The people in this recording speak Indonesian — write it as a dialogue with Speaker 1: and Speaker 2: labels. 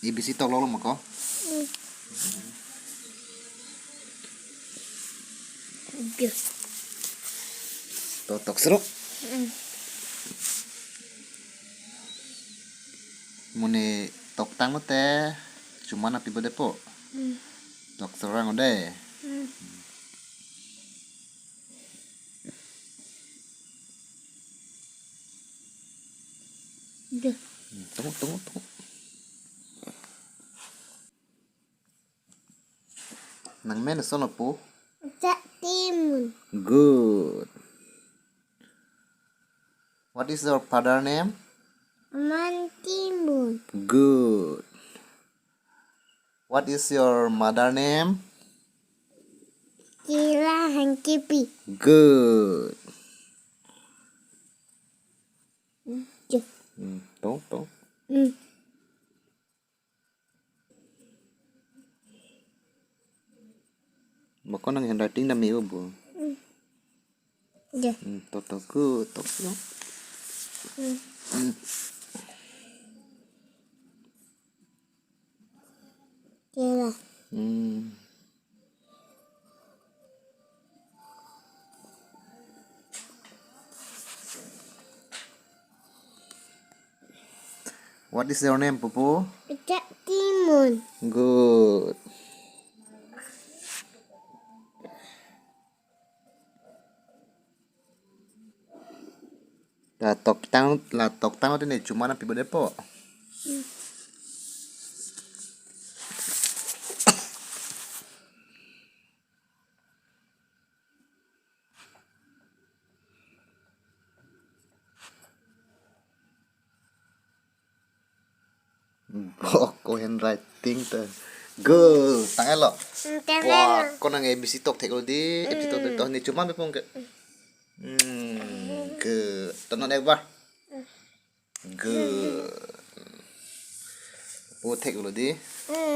Speaker 1: ABC tok lo mà có.
Speaker 2: Được.
Speaker 1: Tok seruk. Mune tok tang mo te cuma napi bode po. Tok serang ode.
Speaker 2: Được.
Speaker 1: Tunggu. Nang men sono po.
Speaker 2: Dạ timun.
Speaker 1: Good. What is your father name?
Speaker 2: Man timun.
Speaker 1: Good. What is your mother name?
Speaker 2: Kira hankipi.
Speaker 1: Good.
Speaker 2: Được.
Speaker 1: Tốt. Mà có năng handwriting đam mê không bố?
Speaker 2: Được.
Speaker 1: Tốt, good, tốt lắm.
Speaker 2: Kira.
Speaker 1: What is your name, Pupu?
Speaker 2: Dạ timun.
Speaker 1: Good. Là tộc tăng nó này cuma napi bode po. Có handwriting tờ. Good, tangan lo. Wah, kau nang ABC tok tek lo di, ABC tok tok ni cuma bepong ke. Good. Tonton ekbar. Good. Pupu tek lo di.